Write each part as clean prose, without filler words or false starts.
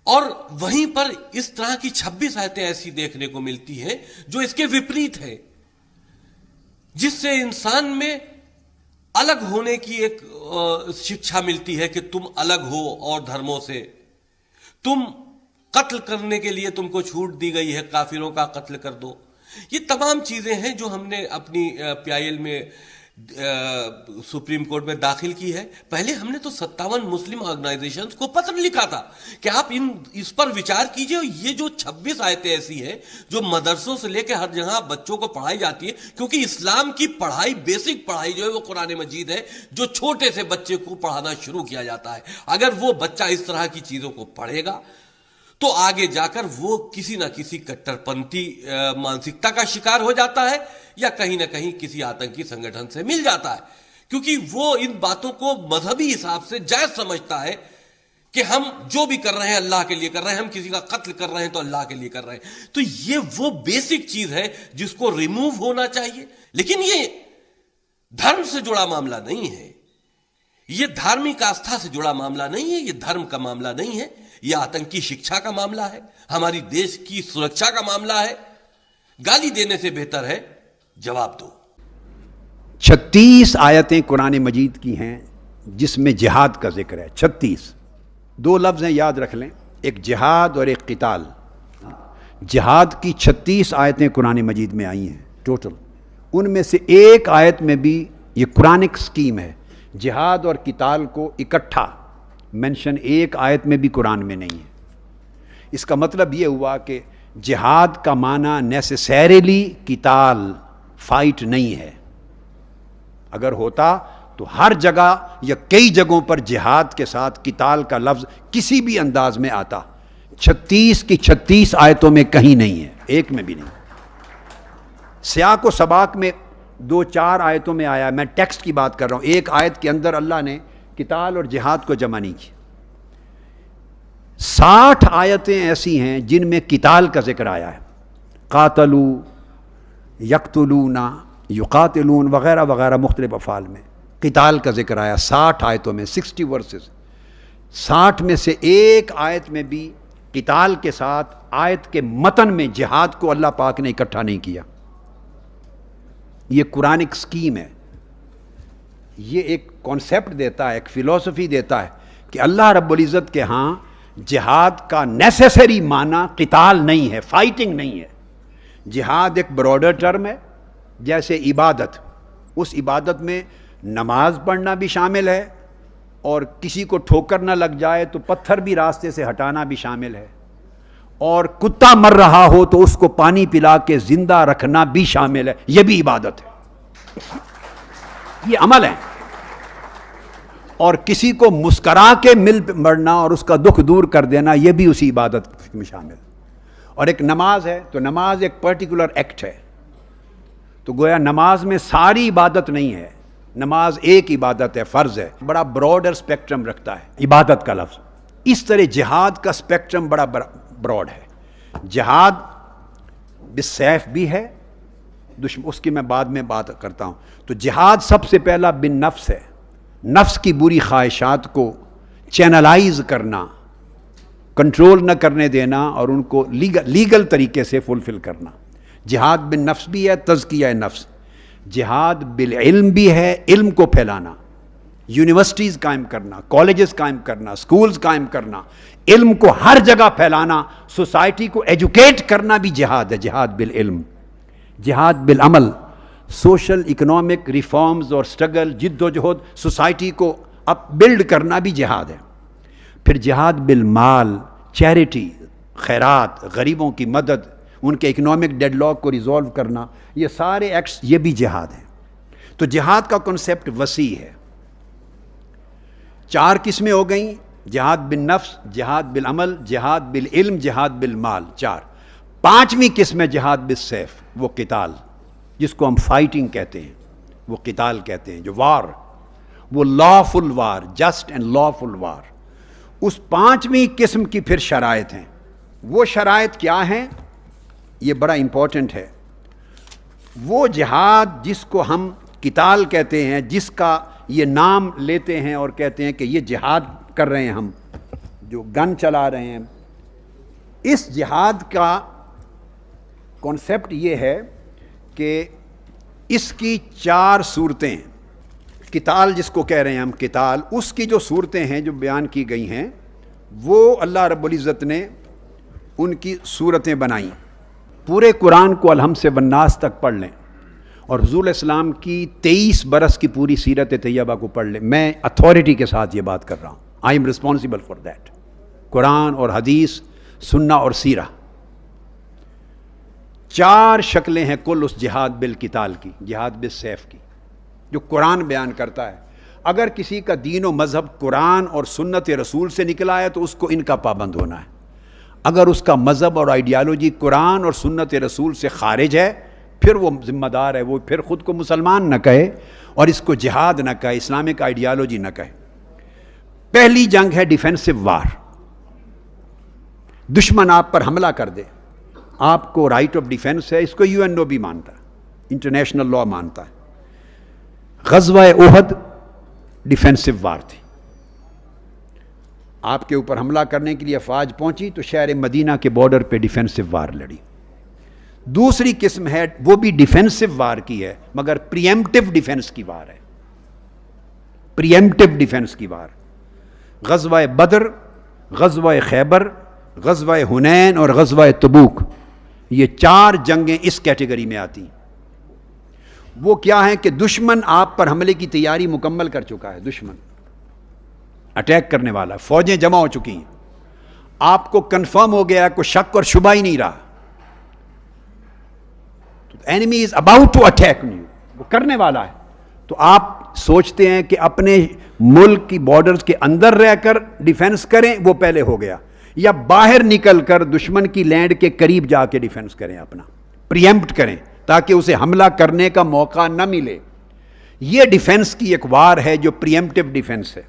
اور وہیں پر اس طرح کی 26 آیتیں ایسی دیکھنے کو ملتی ہیں جو اس کے وپریت ہے، جس سے انسان میں الگ ہونے کی ایک شکشا ملتی ہے کہ تم الگ ہو اور دھرموں سے، تم قتل کرنے کے لیے تم کو چھوٹ دی گئی ہے، کافروں کا قتل کر دو. یہ تمام چیزیں ہیں جو ہم نے اپنی پی آئی ایل میں سپریم کورٹ میں داخل کی ہے. پہلے ہم نے تو 57 مسلم آرگنائزیشنز کو پتر لکھا تھا کہ آپ اس پر وچار کیجئے. یہ جو 26 آیتیں ایسی ہیں جو مدرسوں سے لے کے ہر جگہ بچوں کو پڑھائی جاتی ہے، کیونکہ اسلام کی پڑھائی، بیسک پڑھائی جو ہے وہ قرآن مجید ہے، جو چھوٹے سے بچے کو پڑھانا شروع کیا جاتا ہے. اگر وہ بچہ اس طرح کی چیزوں کو پڑھے گا تو آگے جا کر وہ کسی نہ کسی کٹر پنتھی مانسکتا کا شکار ہو جاتا ہے، یا کہیں نہ کہیں کسی آتنکی سنگٹھن سے مل جاتا ہے، کیونکہ وہ ان باتوں کو مذہبی حساب سے جائز سمجھتا ہے کہ ہم جو بھی کر رہے ہیں اللہ کے لیے کر رہے ہیں، ہم کسی کا قتل کر رہے ہیں تو اللہ کے لیے کر رہے ہیں. تو یہ وہ بیسک چیز ہے جس کو ریموو ہونا چاہیے. لیکن یہ دھرم سے جڑا معاملہ نہیں ہے، یہ دھارمک آستھا سے جڑا معاملہ نہیں ہے، یہ دھرم کا معاملہ نہیں ہے، یہ آتنکی شکشا کا معاملہ ہے، ہماری دیش کی سرکشا کا معاملہ ہے. گالی دینے سے بہتر ہے جواب دو. 36 آیتیں قرآن مجید کی ہیں جس میں جہاد کا ذکر ہے. 36 دو لفظ ہیں، یاد رکھ لیں، ایک جہاد اور ایک قتال. جہاد کی 36 آیتیں قرآن مجید میں آئی ہیں ٹوٹل. ان میں سے ایک آیت میں بھی یہ قرآنک سکیم ہے، جہاد اور قتال کو اکٹھا مینشن ایک آیت میں بھی قرآن میں نہیں ہے. اس کا مطلب یہ ہوا کہ جہاد کا معنی نیسیسریلی قتال، فائٹ نہیں ہے. اگر ہوتا تو ہر جگہ یا کئی جگہوں پر جہاد کے ساتھ قتال کا لفظ کسی بھی انداز میں آتا. 36 کی 36 آیتوں میں کہیں نہیں ہے، ایک میں بھی نہیں. سیاق و سباق میں 2-4 آیتوں میں آیا. میں ٹیکسٹ کی بات کر رہا ہوں. ایک آیت کے اندر اللہ نے قتال اور جہاد کو جمع نہیں کیا. 60 آیتیں ایسی ہیں جن میں قتال کا ذکر آیا ہے. قاتلوا، یقتلون، یقاتلون وغیرہ وغیرہ مختلف افعال میں قتال کا ذکر آیا 60 آیتوں میں، 60 ورسز. 60 میں سے ایک آیت میں بھی قتال کے ساتھ آیت کے متن میں جہاد کو اللہ پاک نے اکٹھا نہیں کیا. یہ قرآنک سکیم ہے. یہ ایک کانسیپٹ دیتا ہے، ایک فلسفی دیتا ہے کہ اللہ رب العزت کے ہاں جہاد کا نیسیسری معنی قتال نہیں ہے، فائٹنگ نہیں ہے. جہاد ایک براڈر ٹرم ہے، جیسے عبادت. اس عبادت میں نماز پڑھنا بھی شامل ہے، اور کسی کو ٹھوکر نہ لگ جائے تو پتھر بھی راستے سے ہٹانا بھی شامل ہے، اور کتا مر رہا ہو تو اس کو پانی پلا کے زندہ رکھنا بھی شامل ہے. یہ بھی عبادت ہے، یہ عمل ہے. اور کسی کو مسکرا کے مل مرنا اور اس کا دکھ دور کر دینا، یہ بھی اسی عبادت میں شامل. اور ایک نماز ہے تو نماز ایک پرٹیکولر ایکٹ ہے. تو گویا نماز میں ساری عبادت نہیں ہے، نماز ایک عبادت ہے، فرض ہے. بڑا براڈر اسپیکٹرم رکھتا ہے عبادت کا لفظ. اس طرح جہاد کا اسپیکٹرم بڑا براڈ ہے. جہاد بالسیف بھی ہے، اس کی میں بعد میں بات کرتا ہوں. تو جہاد سب سے پہلا بن نفس ہے. نفس کی بری خواہشات کو چینلائز کرنا، کنٹرول نہ کرنے دینا، اور ان کو لیگل طریقے سے فلفل کرنا. جہاد بن نفس بھی ہے، تزکیہ نفس. جہاد بالعلم بھی ہے، علم کو پھیلانا، یونیورسٹیز قائم کرنا، کالجز قائم کرنا، سکولز قائم کرنا، علم کو ہر جگہ پھیلانا، سوسائٹی کو ایجوکیٹ کرنا بھی جہاد ہے. جہاد بالعلم، جہاد بالعمل، سوشل اکنامک ریفارمز اور سٹرگل، جد و جہد، سوسائٹی کو اپ بلڈ کرنا بھی جہاد ہے. پھر جہاد بالمال، چیریٹی، خیرات، غریبوں کی مدد، ان کے اکنامک ڈیڈ لاک کو ریزالو کرنا، یہ سارے ایکٹس یہ بھی جہاد ہیں. تو جہاد کا کنسیپٹ وسیع ہے. 4 قسمیں ہو گئیں: جہاد بالنفس، جہاد بالعمل، جہاد بالعلم، جہاد بالمال. 4. 5ویں قسم ہے جہاد بالسیف، وہ قتال، جس کو ہم فائٹنگ کہتے ہیں، وہ قتال کہتے ہیں، جو وار، وہ lawful war, just and lawful war. اس 5ویں قسم کی پھر شرائط ہیں. وہ شرائط کیا ہیں؟ یہ بڑا امپورٹنٹ ہے. وہ جہاد جس کو ہم قتال کہتے ہیں، جس کا یہ نام لیتے ہیں اور کہتے ہیں کہ یہ جہاد کر رہے ہیں، ہم جو گن چلا رہے ہیں، اس جہاد کا کانسیپٹ یہ ہے کہ اس کی 4 صورتیں، قتال جس کو کہہ رہے ہیں ہم قتال، اس کی جو صورتیں ہیں جو بیان کی گئی ہیں وہ اللہ رب العزت نے ان کی صورتیں بنائیں. پورے قرآن کو الحمد سے والناس تک پڑھ لیں اور حضور علیہ السلام کی 23 برس کی پوری سیرت طیبہ کو پڑھ لیں. میں اتھارٹی کے ساتھ یہ بات کر رہا ہوں. I am responsible for that. قرآن اور حدیث، سنہ اور سیرہ، 4 شکلیں ہیں کل اس جہاد بالقتال کی، جہاد بالسیف کی، جو قرآن بیان کرتا ہے. اگر کسی کا دین و مذہب قرآن اور سنت رسول سے نکلا ہے تو اس کو ان کا پابند ہونا ہے. اگر اس کا مذہب اور آئیڈیالوجی قرآن اور سنت رسول سے خارج ہے پھر وہ ذمہ دار ہے، وہ پھر خود کو مسلمان نہ کہے اور اس کو جہاد نہ کہے، اسلامک آئیڈیالوجی نہ کہے. پہلی جنگ ہے ڈیفینسو وار. دشمن آپ پر حملہ کر دے، آپ کو رائٹ آف ڈیفینس ہے. اس کو UN بھی مانتا ہے، انٹرنیشنل لا مانتا ہے. غزوہ احد ڈیفینسو وار تھی. آپ کے اوپر حملہ کرنے کے لیے افواج پہنچی تو شہر مدینہ کے بارڈر پہ ڈیفینسو وار لڑی. دوسری قسم ہے وہ بھی ڈیفینسو وار کی ہے مگر پریمپٹیو ڈیفینس کی وار ہے. پریمپٹیو ڈیفینس کی وار. غزوہ بدر، غزوہ خیبر، غزوہ حنین اور غزوہ تبوک، یہ 4 جنگیں اس کیٹیگری میں آتی ہیں. وہ کیا ہیں کہ دشمن آپ پر حملے کی تیاری مکمل کر چکا ہے، دشمن اٹیک کرنے والا، فوجیں جمع ہو چکی ہیں، آپ کو کنفرم ہو گیا، کوئی شک اور شبہ ہی نہیں رہا. enemy is about to attack you، وہ کرنے والا ہے. تو آپ سوچتے ہیں کہ اپنے ملک کی بارڈرز کے اندر رہ کر ڈیفینس کریں، وہ پہلے ہو گیا، یا باہر نکل کر دشمن کی لینڈ کے قریب جا کے ڈیفینس کریں، اپنا پریمپٹ کریں تاکہ اسے حملہ کرنے کا موقع نہ ملے. یہ ڈیفینس کی ایک وار ہے جو پریمپٹیو ڈیفینس ہے.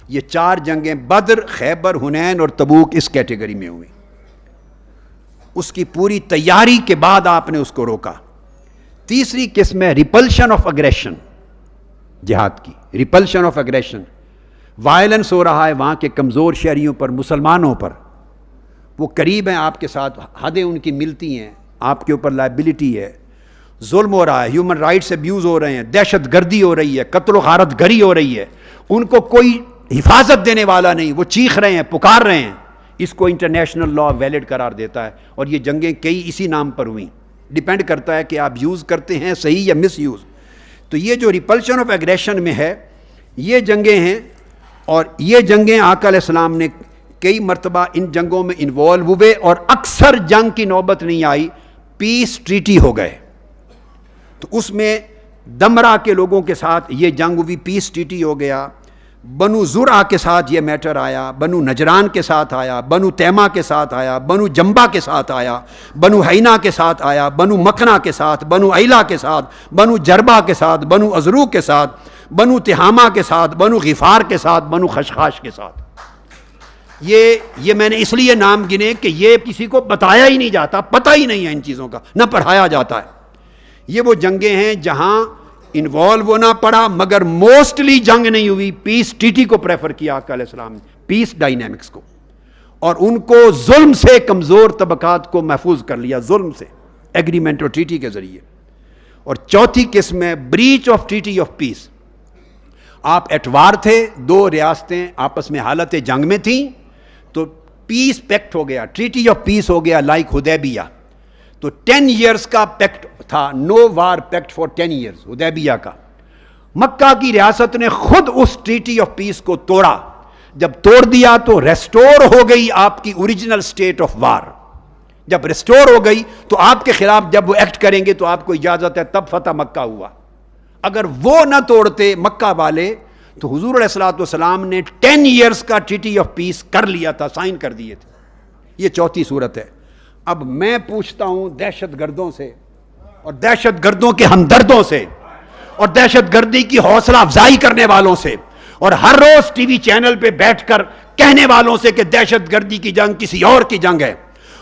یہ 4 جنگیں بدر، خیبر، حنین اور تبوک اس کیٹیگری میں ہوئی. اس کی پوری تیاری کے بعد آپ نے اس کو روکا. تیسری قسم ہے ریپلشن آف اگریشن، جہاد کی ریپلشن آف اگریشن. وائلنس ہو رہا ہے وہاں کے کمزور شہریوں پر، مسلمانوں پر، وہ قریب ہیں آپ کے ساتھ، حدیں ان کی ملتی ہیں، آپ کے اوپر لائبلٹی ہے، ظلم ہو رہا ہے، ہیومن رائٹس ابیوز ہو رہے ہیں، دہشت گردی ہو رہی ہے، قتل و غارت گری ہو رہی ہے، ان کو کوئی حفاظت دینے والا نہیں، وہ چیخ رہے ہیں، پکار رہے ہیں. اس کو انٹرنیشنل لا ویلڈ قرار دیتا ہے. اور یہ جنگیں کئی اسی نام پر ہوئیں. ڈیپینڈ کرتا ہے کہ آپ یوز کرتے ہیں صحیح یا مس یوز. تو یہ جو ریپلشن آف ایگریشن میں ہے یہ جنگیں ہیں. اور یہ جنگیں آقا علیہ السلام نے کئی مرتبہ ان جنگوں میں انوالو ہوئے اور اکثر جنگ کی نوبت نہیں آئی، پیس ٹریٹی ہو گئے. تو اس میں دمرا کے لوگوں کے ساتھ یہ جنگ ہوئی، پیس ٹریٹی ہو گیا. بنو زرع کے ساتھ یہ میٹر آیا، بنو نجران کے ساتھ آیا، بنو تیمہ کے ساتھ آیا، بنو جنبا کے ساتھ آیا، بنو حینا کے ساتھ آیا، بنو مکنا کے ساتھ، بنو ایلا کے ساتھ، بنو جربا کے ساتھ، بنو ازرو کے ساتھ، بنو تہامہ کے ساتھ، بنو غفار کے ساتھ، بنو خشخاش کے ساتھ. یہ میں نے اس لیے نام گنے کہ یہ کسی کو بتایا ہی نہیں جاتا، پتہ ہی نہیں ہے ان چیزوں کا، نہ پڑھایا جاتا ہے. یہ وہ جنگیں ہیں جہاں انوالو ہونا پڑا مگر موسٹلی جنگ نہیں ہوئی. پیس ٹریٹی کو پریفر کیا آقا علیہ السلام نے، پیس ڈائنامکس کو، اور ان کو ظلم سے کمزور طبقات کو محفوظ کر لیا، ظلم سے ایگریمنٹ اور ٹریٹی کے ذریعے. اور چوتھی قسم ہے breach of treaty of peace. آپ ایٹوار تھے، 2 ریاستیں آپس میں حالت جنگ میں تھیں، تو پیس پیکٹ ہو گیا، ٹریٹی آف پیس ہو گیا لائک حدیبیہ. تو 10 ایئرز کا پیکٹ تھا، نو وار پیکٹ فار 10 ایئرز حدیبیہ کا. مکہ کی ریاست نے خود اس ٹریٹی آف پیس کو توڑا. جب توڑ دیا تو ریسٹور ہو گئی آپ کی اوریجنل سٹیٹ آف وار. جب ریسٹور ہو گئی تو آپ کے خلاف جب وہ ایکٹ کریں گے تو آپ کو اجازت ہے، تب فتح مکہ ہوا. اگر وہ نہ توڑتے مکہ والے تو حضور علیہ الصلوۃ والسلام نے 10 ایئرز کا ٹریٹی آف پیس کر لیا تھا، سائن کر دیے تھے. یہ چوتھی صورت ہے. اب میں پوچھتا ہوں دہشت گردوں سے اور دہشت گردوں کے ہمدردوں سے اور دہشت گردی کی حوصلہ افزائی کرنے والوں سے اور ہر روز ٹی وی چینل پہ بیٹھ کر کہنے والوں سے کہ دہشت گردی کی جنگ کسی اور کی جنگ ہے،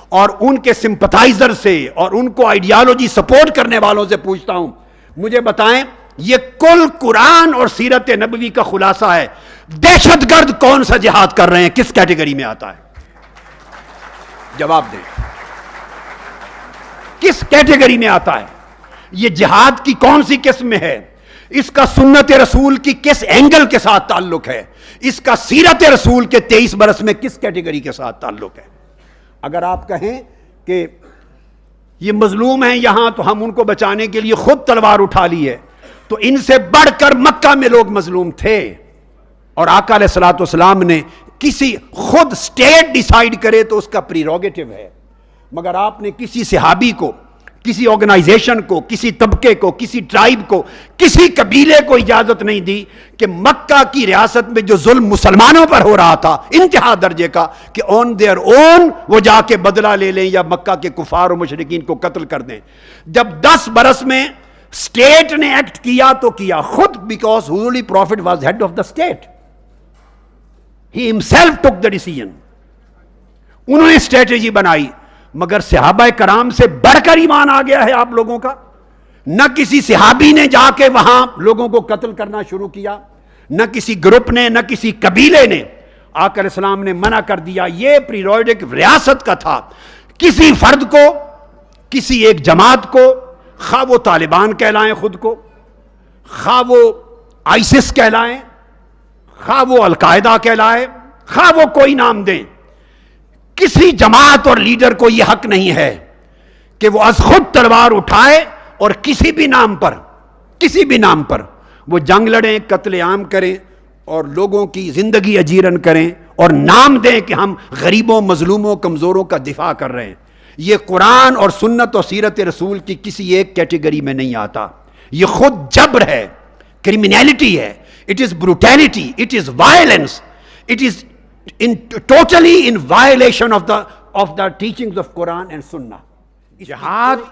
اور ان کے سمپتھائزر سے اور ان کو آئیڈیالوجی سپورٹ کرنے والوں سے پوچھتا ہوں، مجھے بتائیں یہ کل قرآن اور سیرت نبوی کا خلاصہ ہے. دہشت گرد کون سا جہاد کر رہے ہیں، کس کیٹیگری میں آتا ہے؟ جواب دیں، کس کیٹیگری میں آتا ہے؟ یہ جہاد کی کون سی قسم میں ہے؟ اس کا سنت رسول کی کس اینگل کے ساتھ تعلق ہے؟ اس کا سیرت رسول کے 23 برس میں کس کیٹیگری کے ساتھ تعلق ہے؟ اگر آپ کہیں کہ یہ مظلوم ہیں یہاں تو ہم ان کو بچانے کے لیے خود تلوار اٹھا لی ہے، تو ان سے بڑھ کر مکہ میں لوگ مظلوم تھے، اور آقا علیہ الصلوۃ والسلام نے کسی خود سٹیٹ ڈیسائیڈ کرے تو اس کا پریروگیٹو ہے، مگر آپ نے کسی صحابی کو، کسی آرگنائزیشن کو، کسی طبقے کو، کسی ٹرائب کو، کسی قبیلے کو اجازت نہیں دی کہ مکہ کی ریاست میں جو ظلم مسلمانوں پر ہو رہا تھا انتہا درجے کا، کہ آن دیئر اون وہ جا کے بدلہ لے لیں یا مکہ کے کفار و مشرکین کو قتل کر دیں۔ جب 10 برس میں اسٹیٹ نے ایکٹ کیا تو کیا خود، because holy prophet was head of the state, he himself took the decision، انہوں نے اسٹریٹجی بنائی، مگر صحابہ کرام سے بڑھ کر ایمان آ گیا ہے آپ لوگوں کا؟ نہ کسی صحابی نے جا کے وہاں لوگوں کو قتل کرنا شروع کیا، نہ کسی گروپ نے، نہ کسی قبیلے نے۔ آقا علیہ السلام نے منع کر دیا، یہ پریروگیٹو ریاست کا تھا۔ کسی فرد کو، کسی ایک جماعت کو، خواہ وہ طالبان کہلائیں خود کو، خواہ وہ آئسس کہلائیں، خواہ وہ القاعدہ کہلائے، خواہ وہ کوئی نام دیں، کسی جماعت اور لیڈر کو یہ حق نہیں ہے کہ وہ از خود تلوار اٹھائے اور کسی بھی نام پر وہ جنگ لڑیں، قتل عام کریں اور لوگوں کی زندگی اجیرن کریں اور نام دیں کہ ہم غریبوں، مظلوموں، کمزوروں کا دفاع کر رہے ہیں۔ یہ قرآن اور سنت اور سیرت رسول کی کسی ایک کیٹیگری میں نہیں آتا۔ یہ خود جبر ہے، کرمینالٹی ہے، it is brutality, it is violence, it is totally in violation of the teachings of Quran and Sunnah۔ جہاد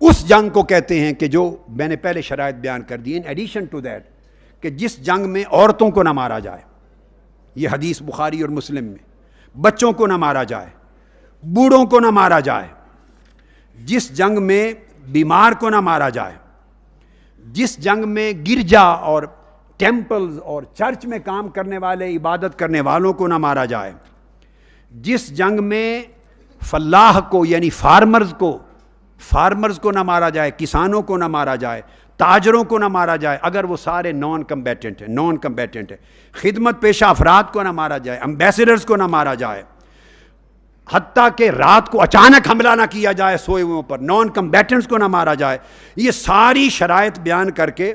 اس جنگ کو کہتے ہیں کہ جو میں نے پہلے شرائط بیان کر دی، in addition to that، کہ جس جنگ میں عورتوں کو نہ مارا جائے، یہ حدیث بخاری اور مسلم میں، بچوں کو نہ مارا جائے، بوڑھوں کو نہ مارا جائے، جس جنگ میں بیمار کو نہ مارا جائے، جس جنگ میں گرجا اور ٹیمپلز اور چرچ میں کام کرنے والے، عبادت کرنے والوں کو نہ مارا جائے، جس جنگ میں فلاح کو یعنی فارمرز کو نہ مارا جائے، کسانوں کو نہ مارا جائے، تاجروں کو نہ مارا جائے اگر وہ سارے نان کمبیٹنٹ ہیں، خدمت پیشہ افراد کو نہ مارا جائے، امبیسڈرز کو نہ مارا جائے، حتیٰ کہ رات کو اچانک حملہ نہ کیا جائے سوئے ہوئوں پر، نان کمبیٹنٹس کو نہ مارا جائے۔ یہ ساری شرائط بیان کر کے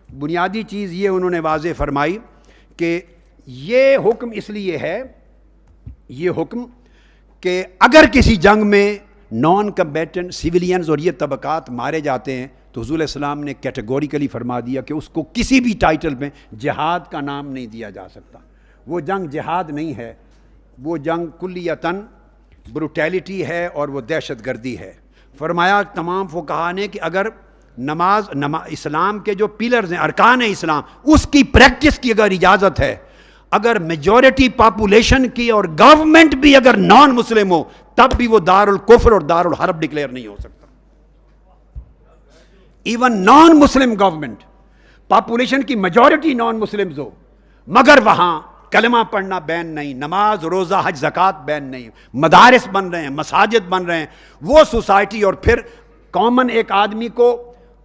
بنیادی چیز یہ انہوں نے واضح فرمائی کہ یہ حکم اس لیے ہے، یہ حکم کہ اگر کسی جنگ میں نان کمبیٹنٹ سیولینز اور یہ طبقات مارے جاتے ہیں تو حضور علیہ السلام نے کیٹیگوریکلی فرما دیا کہ اس کو کسی بھی ٹائٹل میں جہاد کا نام نہیں دیا جا سکتا۔ وہ جنگ جہاد نہیں ہے، وہ جنگ کلیتاً بروٹیلٹی ہے اور وہ دہشت گردی ہے۔ فرمایا تمام فقہاء نے کہ اگر نماز اسلام کے جو پیلرز ہیں، ارکان اسلام، اس کی پریکٹس کی اگر اجازت ہے، اگر میجورٹی پاپولیشن کی اور گورنمنٹ بھی اگر نان مسلم ہو، تب بھی وہ دار الکفر اور دار الحرب ڈکلیئر نہیں ہو سکتا۔ Even non Muslim government, population کی میجورٹی نان مسلمز ہو، مگر وہاں کلمہ پڑھنا بین نہیں، نماز، روزہ، حج، زکوٰۃ بین نہیں، مدارس بن رہے ہیں، مساجد بن رہے ہیں، وہ سوسائٹی، اور پھر کامن ایک آدمی کو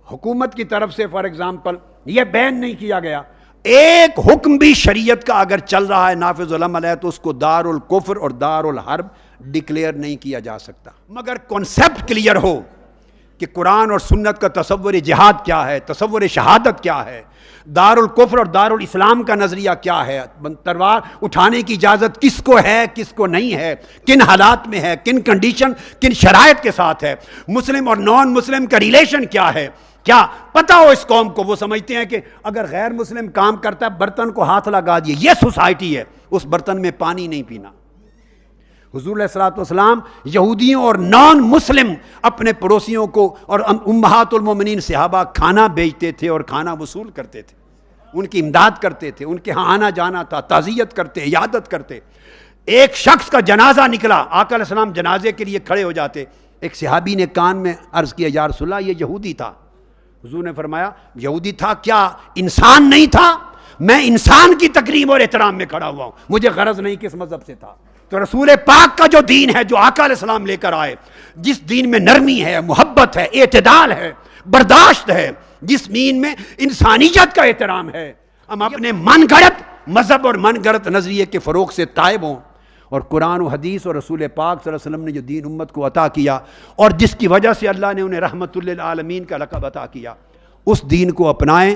حکومت کی طرف سے فار ایگزامپل یہ بین نہیں کیا گیا، ایک حکم بھی شریعت کا اگر چل رہا ہے نافذ العمل ہے تو اس کو دار الکفر اور دار الحرب ڈکلیئر نہیں کیا جا سکتا۔ مگر کانسیپٹ کلیئر ہو کہ قرآن اور سنت کا تصور جہاد کیا ہے، تصور شہادت کیا ہے، دار الکفر اور دار الاسلام کا نظریہ کیا ہے، تلوار اٹھانے کی اجازت کس کو ہے، کس کو نہیں ہے، کن حالات میں ہے، کن کنڈیشن، کن شرائط کے ساتھ ہے، مسلم اور نان مسلم کا ریلیشن کیا ہے، کیا پتہ ہو اس قوم کو۔ وہ سمجھتے ہیں کہ اگر غیر مسلم کام کرتا ہے برتن کو ہاتھ لگا دیے، یہ سوسائٹی ہے، اس برتن میں پانی نہیں پینا۔ حضور علیہ الصلوۃ والسلام یہودیوں اور نان مسلم اپنے پڑوسیوں کو اور امہات المومنین صحابہ کھانا بیچتے تھے اور کھانا وصول کرتے تھے، ان کی امداد کرتے تھے، ان کے ہاں آنا جانا تھا، تعزیت کرتے، عیادت کرتے۔ ایک شخص کا جنازہ نکلا، آقا علیہ السلام جنازے کے لیے کھڑے ہو جاتے، ایک صحابی نے کان میں عرض کیا یا رسول اللہ یہ یہودی تھا۔ حضور نے فرمایا یہودی تھا کیا انسان نہیں تھا؟ میں انسان کی تکریم اور احترام میں کھڑا ہوا ہوں، مجھے غرض نہیں کس مذہب سے تھا۔ تو رسول پاک کا جو دین ہے، جو آقا علیہ السلام لے کر آئے، جس دین میں نرمی ہے، محبت ہے، اعتدال ہے، برداشت ہے، جس دین میں انسانیت کا احترام ہے، ہم اپنے من گھڑت مذہب اور من گھڑت نظریے کے فروغ سے تائب ہوں، اور قرآن و حدیث اور رسول پاک صلی اللہ علیہ وسلم نے جو دین امت کو عطا کیا اور جس کی وجہ سے اللہ نے انہیں رحمت للعالمین کا لقب عطا کیا، اس دین کو اپنائیں،